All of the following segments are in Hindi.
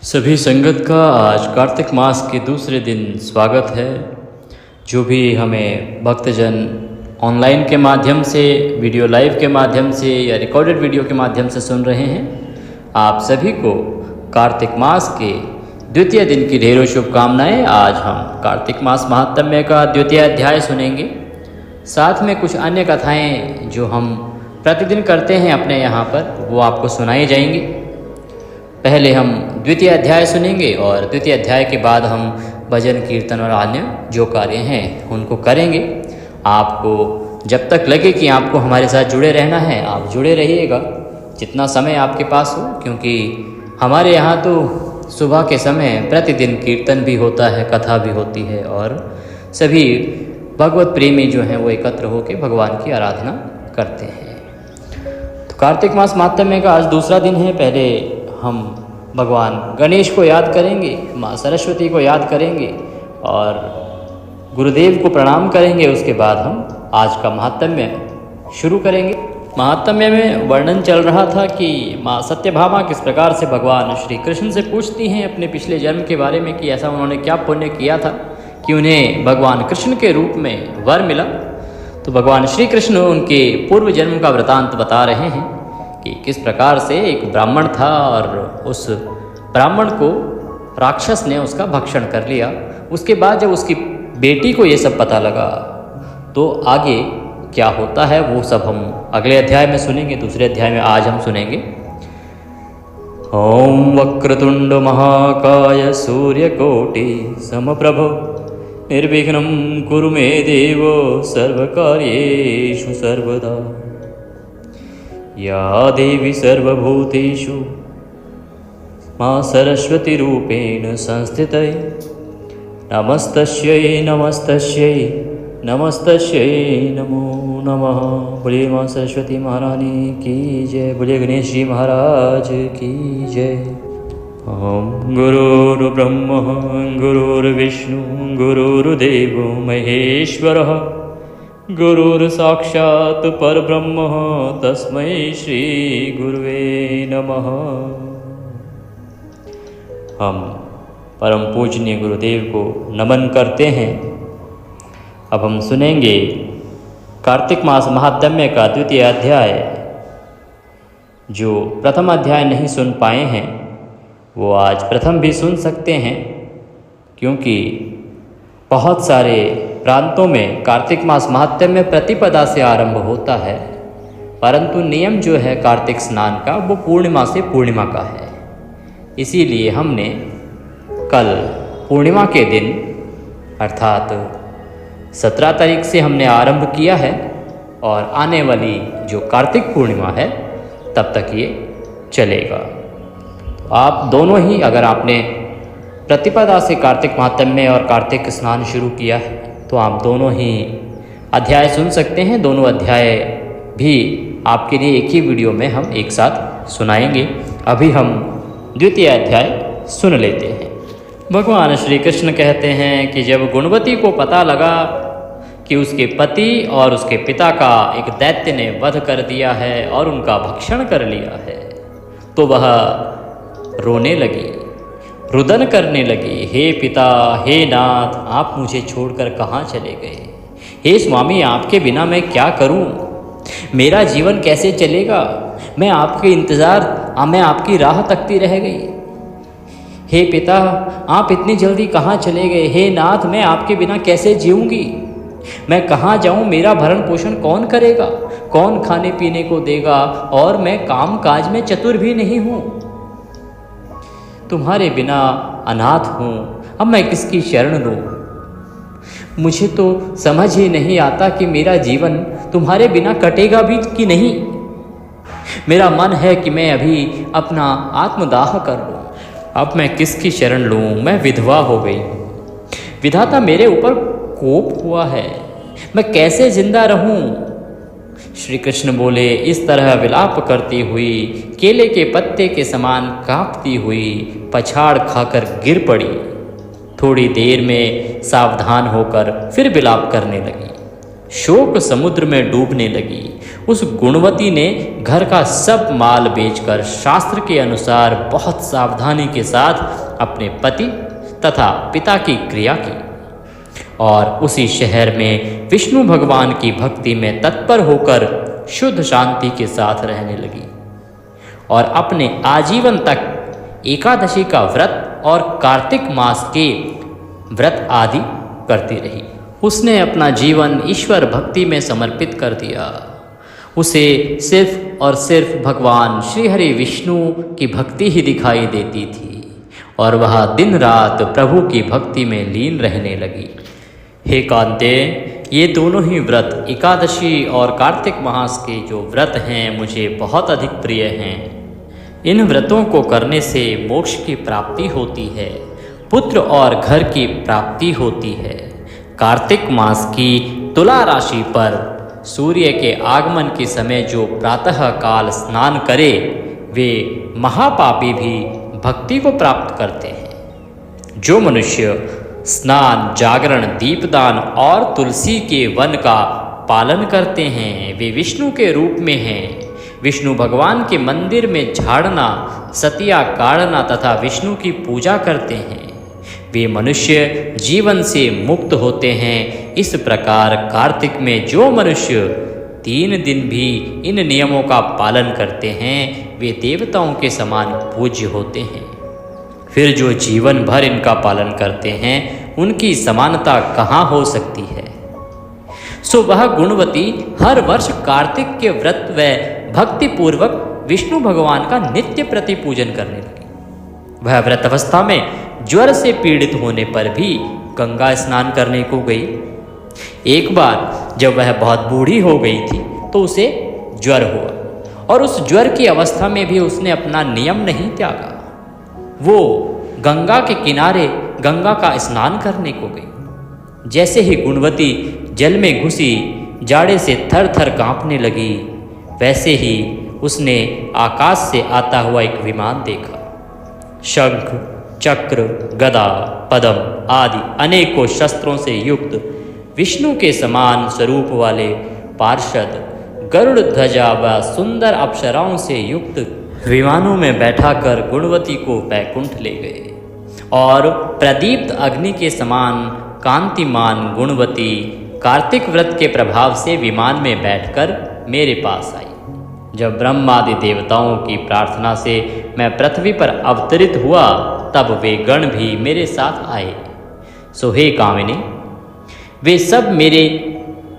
सभी संगत का आज कार्तिक मास के दूसरे दिन स्वागत है। जो भी हमें भक्तजन ऑनलाइन के माध्यम से, वीडियो लाइव के माध्यम से या रिकॉर्डेड वीडियो के माध्यम से सुन रहे हैं, आप सभी को कार्तिक मास के द्वितीय दिन की ढेरों शुभकामनाएं। आज हम कार्तिक मास महात्म्य का द्वितीय अध्याय सुनेंगे। साथ में कुछ अन्य कथाएं जो हम प्रतिदिन करते हैं अपने यहाँ पर, वो आपको सुनाई जाएंगी। पहले हम द्वितीय अध्याय सुनेंगे और द्वितीय अध्याय के बाद हम भजन कीर्तन और अन्य जो कार्य हैं उनको करेंगे। आपको जब तक लगे कि आपको हमारे साथ जुड़े रहना है, आप जुड़े रहिएगा जितना समय आपके पास हो, क्योंकि हमारे यहाँ तो सुबह के समय प्रतिदिन कीर्तन भी होता है, कथा भी होती है और सभी भगवत प्रेमी जो हैं वो एकत्र होकर भगवान की आराधना करते हैं। तो कार्तिक मास महात्म्य का आज दूसरा दिन है। पहले हम भगवान गणेश को याद करेंगे, माँ सरस्वती को याद करेंगे और गुरुदेव को प्रणाम करेंगे। उसके बाद हम आज का महात्म्य शुरू करेंगे। महात्म्य में वर्णन चल रहा था कि माँ सत्यभामा किस प्रकार से भगवान श्री कृष्ण से पूछती हैं अपने पिछले जन्म के बारे में कि ऐसा उन्होंने क्या पुण्य किया था कि उन्हें भगवान कृष्ण के रूप में वर मिला। तो भगवान श्री कृष्ण उनके पूर्व जन्म का वृतांत बता रहे हैं कि किस प्रकार से एक ब्राह्मण था और उस ब्राह्मण को राक्षस ने उसका भक्षण कर लिया। उसके बाद जब उसकी बेटी को ये सब पता लगा तो आगे क्या होता है वो सब हम अगले अध्याय में सुनेंगे। दूसरे अध्याय में आज हम सुनेंगे। ओम वक्रतुंड महाकाय सूर्यकोटि समप्रभ निर्विघ्नं कुरु मे देव सर्वकार्येषु सर्वदा। या देवी सर्वभूतेषु माँ सरस्वती रूपेण संस्थितये नमस्तस्यै नमस्तस्यै नमस्तस्यै नमो नमः। बोलिए माँ सरस्वती महारानी की जय, बोलिए गणेश जी महाराज की जय। ओम गुरुर्ब्रह्मा गुरुर्विष्णु गुरुर्देवो महेश्वरः गुरुर्साक्षात् परब्रह्म तस्मै श्री गुरुवे नमः। हम परम पूजनीय गुरुदेव को नमन करते हैं। अब हम सुनेंगे कार्तिक मास महात्म्य का द्वितीय अध्याय। जो प्रथम अध्याय नहीं सुन पाए हैं वो आज प्रथम भी सुन सकते हैं, क्योंकि बहुत सारे प्रांतों में कार्तिक मास महात्म्य प्रतिपदा से आरंभ होता है, परंतु नियम जो है कार्तिक स्नान का वो पूर्णिमा से पूर्णिमा का है। इसीलिए हमने कल पूर्णिमा के दिन अर्थात 17 तारीख से हमने आरंभ किया है और आने वाली जो कार्तिक पूर्णिमा है तब तक ये चलेगा। तो आप दोनों ही, अगर आपने प्रतिपदा से कार्तिक महात्म्य और कार्तिक स्नान शुरू किया है तो आप दोनों ही अध्याय सुन सकते हैं। दोनों अध्याय भी आपके लिए एक ही वीडियो में हम एक साथ सुनाएंगे। अभी हम द्वितीय अध्याय सुन लेते हैं। भगवान श्री कृष्ण कहते हैं कि जब गुणवती को पता लगा कि उसके पति और उसके पिता का एक दैत्य ने वध कर दिया है और उनका भक्षण कर लिया है, तो वह रोने लगी, रुदन करने लगी। हे पिता, हे नाथ, आप मुझे छोड़कर कहाँ चले गए? हे स्वामी, आपके बिना मैं क्या करूं? मेरा जीवन कैसे चलेगा? मैं आपके मैं आपकी राह तकती रह गई। हे पिता, आप इतनी जल्दी कहाँ चले गए? हे नाथ, मैं आपके बिना कैसे जीऊँगी? मैं कहाँ जाऊँ? मेरा भरण पोषण कौन करेगा? कौन खाने पीने को देगा? और मैं काम काज में चतुर भी नहीं हूँ। तुम्हारे बिना अनाथ हूँ, अब मैं किसकी शरण लूँ? मुझे तो समझ ही नहीं आता कि मेरा जीवन तुम्हारे बिना कटेगा भी कि नहीं। मेरा मन है कि मैं अभी अपना आत्मदाह कर लूँ। अब मैं किसकी शरण लूँ? मैं विधवा हो गई हूँ। विधाता मेरे ऊपर कोप हुआ है, मैं कैसे जिंदा रहूँ? श्री कृष्ण बोले, इस तरह विलाप करती हुई केले के पत्ते के समान कांपती हुई पछाड़ खाकर गिर पड़ी। थोड़ी देर में सावधान होकर फिर विलाप करने लगी। शोक समुद्र में डूबने लगी। उस गुणवती ने घर का सब माल बेचकर शास्त्र के अनुसार बहुत सावधानी के साथ अपने पति तथा पिता की क्रिया की और उसी शहर में विष्णु भगवान की भक्ति में तत्पर होकर शुद्ध शांति के साथ रहने लगी और अपने आजीवन तक एकादशी का व्रत और कार्तिक मास के व्रत आदि करती रही। उसने अपना जीवन ईश्वर भक्ति में समर्पित कर दिया। उसे सिर्फ और सिर्फ भगवान श्री हरि विष्णु की भक्ति ही दिखाई देती थी और वह दिन रात प्रभु की भक्ति में लीन रहने लगी। हे कांते, ये दोनों ही व्रत एकादशी और कार्तिक मास के जो व्रत हैं मुझे बहुत अधिक प्रिय हैं। इन व्रतों को करने से मोक्ष की प्राप्ति होती है, पुत्र और घर की प्राप्ति होती है। कार्तिक मास की तुला राशि पर सूर्य के आगमन के समय जो प्रातः काल स्नान करे वे महापापी भी भक्ति को प्राप्त करते हैं। जो मनुष्य स्नान, जागरण, दीपदान और तुलसी के वन का पालन करते हैं वे विष्णु के रूप में हैं। विष्णु भगवान के मंदिर में झाड़ना, सतिया काढ़ना तथा विष्णु की पूजा करते हैं वे मनुष्य जीवन से मुक्त होते हैं। इस प्रकार कार्तिक में जो मनुष्य 3 दिन भी इन नियमों का पालन करते हैं वे देवताओं के समान पूज्य होते हैं। फिर जो जीवन भर इनका पालन करते हैं उनकी समानता कहाँ हो सकती है। सो वह गुणवती हर वर्ष कार्तिक के व्रत व भक्ति पूर्वक विष्णु भगवान का नित्य प्रति पूजन करने लगी। वह व्रत अवस्था में ज्वर से पीड़ित होने पर भी गंगा स्नान करने को गई। एक बार जब वह बहुत बूढ़ी हो गई थी तो उसे ज्वर हुआ और उस ज्वर की अवस्था में भी उसने अपना नियम नहीं त्यागा। वो गंगा के किनारे गंगा का स्नान करने को गई। जैसे ही गुणवती जल में घुसी, जाड़े से थर थर कांपने लगी। वैसे ही उसने आकाश से आता हुआ एक विमान देखा। शंख, चक्र, गदा, पद्म आदि अनेकों शस्त्रों से युक्त विष्णु के समान स्वरूप वाले पार्षद गरुड़ ध्वजा व सुंदर अप्सराओं से युक्त विमानों में बैठाकर गुणवती को वैकुंठ ले गए और प्रदीप्त अग्नि के समान कांतिमान गुणवती कार्तिक व्रत के प्रभाव से विमान में बैठकर मेरे पास आई। जब ब्रह्मादि देवताओं की प्रार्थना से मैं पृथ्वी पर अवतरित हुआ तब वे गण भी मेरे साथ आए। सो हे कामिनी, वे सब मेरे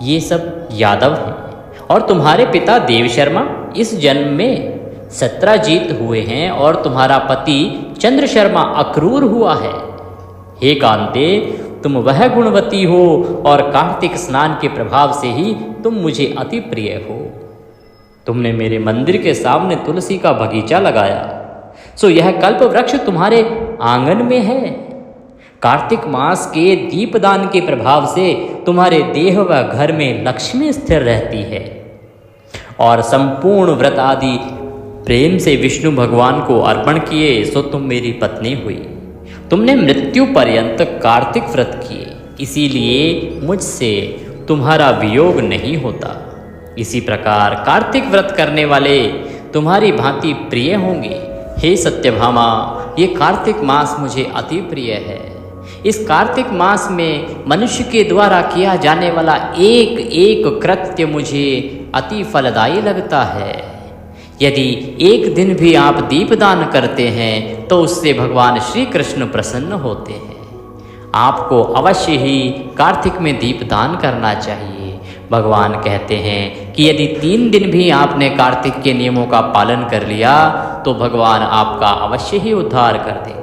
ये सब यादव हैं और तुम्हारे पिता देव शर्मा इस जन्म में सत्राजीत हुए हैं और तुम्हारा पति चंद्र शर्मा अक्रूर हुआ है। हे कांते, तुम वह गुणवती हो और कार्तिक स्नान के प्रभाव से ही तुम मुझे अति प्रिय हो। तुमने मेरे मंदिर के सामने तुलसी का बगीचा लगाया, सो यह कल्प वृक्ष तुम्हारे आंगन में है। कार्तिक मास के दीपदान के प्रभाव से तुम्हारे देह व घर में लक्ष्मी स्थिर रहती है और संपूर्ण व्रत आदि प्रेम से विष्णु भगवान को अर्पण किए सो तुम मेरी पत्नी हुई। तुमने मृत्यु पर्यंत कार्तिक व्रत किए, इसीलिए मुझसे तुम्हारा वियोग नहीं होता। इसी प्रकार कार्तिक व्रत करने वाले तुम्हारी भांति प्रिय होंगे। हे सत्यभामा, ये कार्तिक मास मुझे अति प्रिय है। इस कार्तिक मास में मनुष्य के द्वारा किया जाने वाला एक एक कृत्य मुझे अति फलदायी लगता है। यदि एक दिन भी आप दीपदान करते हैं तो उससे भगवान श्री कृष्ण प्रसन्न होते हैं। आपको अवश्य ही कार्तिक में दीपदान करना चाहिए। भगवान कहते हैं कि यदि 3 दिन भी आपने कार्तिक के नियमों का पालन कर लिया तो भगवान आपका अवश्य ही उद्धार कर देंगे।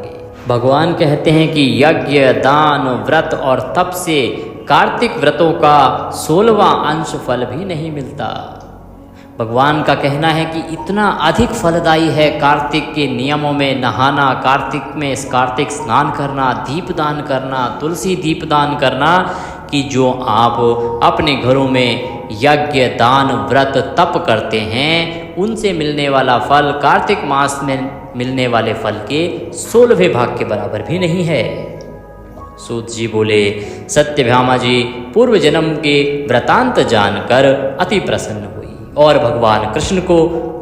भगवान कहते हैं कि यज्ञ, दान, व्रत और तप से कार्तिक व्रतों का 16वां अंश फल भी नहीं मिलता। भगवान का कहना है कि इतना अधिक फलदायी है कार्तिक के नियमों में नहाना, कार्तिक में कार्तिक स्नान करना, दीपदान करना, तुलसी दीपदान करना, कि जो आप अपने घरों में यज्ञ, दान, व्रत, तप करते हैं उनसे मिलने वाला फल कार्तिक मास में मिलने वाले फल के 16वें भाग के बराबर भी नहीं है। सूत जी बोले, सत्यभामा जी पूर्व जन्म के व्रतांत जानकर अति प्रसन्न हुई और भगवान कृष्ण को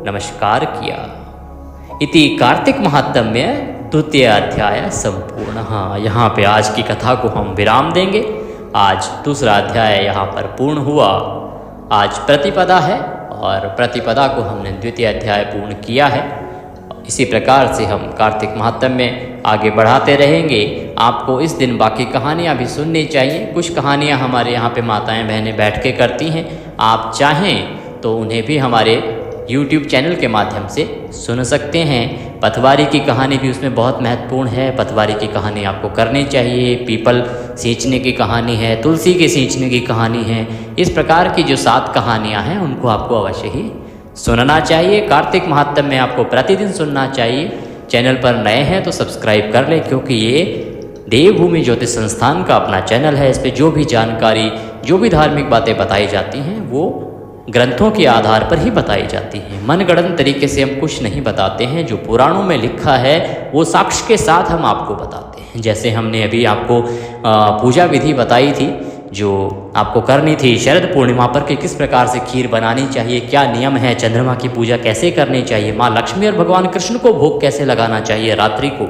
नमस्कार किया। इति कार्तिक महात्म्य द्वितीय अध्याय संपूर्ण। यहाँ पे आज की कथा को हम विराम देंगे। आज दूसरा अध्याय यहाँ पर पूर्ण हुआ। आज प्रतिपदा है और प्रतिपदा को हमने द्वितीय अध्याय पूर्ण किया है। इसी प्रकार से हम कार्तिक महात्म्य में आगे बढ़ाते रहेंगे। आपको इस दिन बाकी कहानियाँ भी सुननी चाहिए। कुछ कहानियाँ हमारे यहाँ पे माताएं बहनें बैठ के करती हैं। आप चाहें तो उन्हें भी हमारे YouTube चैनल के माध्यम से सुन सकते हैं। पतवारी की कहानी भी उसमें बहुत महत्वपूर्ण है। पतवारी की कहानी आपको करनी चाहिए। पीपल सींचने की कहानी है, तुलसी के सींचने की कहानी है। इस प्रकार की जो 7 कहानियाँ हैं उनको आपको अवश्य ही सुनना चाहिए। कार्तिक महात्म्य में आपको प्रतिदिन सुनना चाहिए। चैनल पर नए हैं तो सब्सक्राइब कर लें, क्योंकि ये देवभूमि ज्योतिष संस्थान का अपना चैनल है। इस पर जो भी जानकारी, जो भी धार्मिक बातें बताई जाती हैं वो ग्रंथों के आधार पर ही बताई जाती हैं। मनगढ़ंत तरीके से हम कुछ नहीं बताते हैं। जो पुराणों में लिखा है वो साक्ष्य के साथ हम आपको बताते हैं। जैसे हमने अभी आपको पूजा विधि बताई थी जो आपको करनी थी शरद पूर्णिमा पर कि किस प्रकार से खीर बनानी चाहिए, क्या नियम है, चंद्रमा की पूजा कैसे करनी चाहिए, माँ लक्ष्मी और भगवान कृष्ण को भोग कैसे लगाना चाहिए रात्रि को,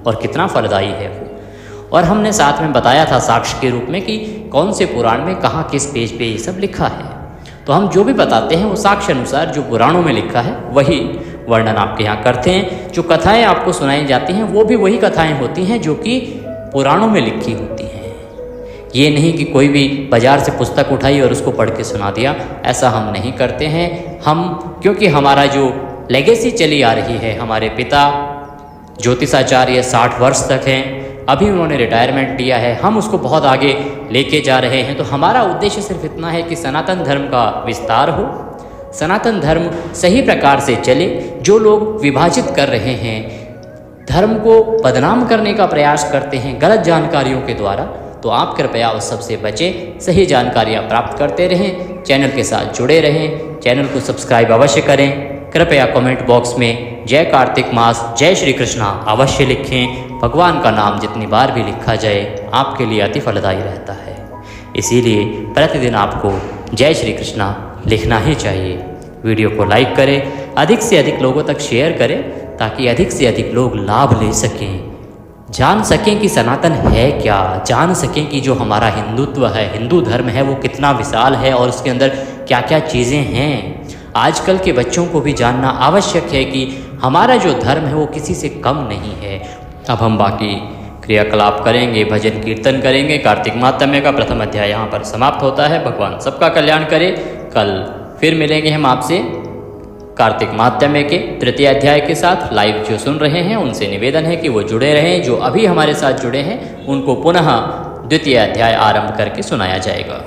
और कितना फलदायी है वो। और हमने साथ में बताया था साक्ष्य के रूप में कि कौन से पुराण में कहाँ किस पेज पे ये सब लिखा है। तो हम जो भी बताते हैं वो साक्ष्य अनुसार जो पुराणों में लिखा है वही वर्णन आपके यहाँ करते हैं। जो कथाएं आपको सुनाई जाती हैं वो भी वही कथाएं होती हैं जो कि पुराणों में लिखी होती हैं। ये नहीं कि कोई भी बाजार से पुस्तक उठाई और उसको पढ़ के सुना दिया, ऐसा हम नहीं करते हैं। हम क्योंकि हमारा जो लेगेसी चली आ रही है, हमारे पिता ज्योतिषाचार्य 60 वर्ष तक हैं, अभी उन्होंने रिटायरमेंट लिया है, हम उसको बहुत आगे लेके जा रहे हैं। तो हमारा उद्देश्य सिर्फ इतना है कि सनातन धर्म का विस्तार हो, सनातन धर्म सही प्रकार से चले। जो लोग विभाजित कर रहे हैं, धर्म को बदनाम करने का प्रयास करते हैं गलत जानकारियों के द्वारा, तो आप कृपया उस सबसे बचें, सही जानकारियाँ प्राप्त करते रहें, चैनल के साथ जुड़े रहें। चैनल को सब्सक्राइब अवश्य करें। कृपया कमेंट बॉक्स में जय कार्तिक मास, जय श्री कृष्णा अवश्य लिखें। भगवान का नाम जितनी बार भी लिखा जाए आपके लिए अति फलदायी रहता है। इसीलिए प्रतिदिन आपको जय श्री कृष्णा लिखना ही चाहिए। वीडियो को लाइक करें, अधिक से अधिक लोगों तक शेयर करें, ताकि अधिक से अधिक लोग लाभ ले सकें, जान सकें कि सनातन है क्या, जान सकें कि जो हमारा हिंदुत्व है, हिंदू धर्म है, वो कितना विशाल है और उसके अंदर क्या क्या चीज़ें हैं। आजकल के बच्चों को भी जानना आवश्यक है कि हमारा जो धर्म है वो किसी से कम नहीं है। अब हम बाकी क्रियाकलाप करेंगे, भजन कीर्तन करेंगे। कार्तिक महात्म्य का प्रथम अध्याय यहाँ पर समाप्त होता है। भगवान सबका कल्याण करे। कल फिर मिलेंगे हम आपसे कार्तिक महात्म्य के तृतीय अध्याय के साथ। लाइव जो सुन रहे हैं उनसे निवेदन है कि वो जुड़े रहें। जो अभी हमारे साथ जुड़े हैं उनको पुनः द्वितीय अध्याय आरंभ करके सुनाया जाएगा।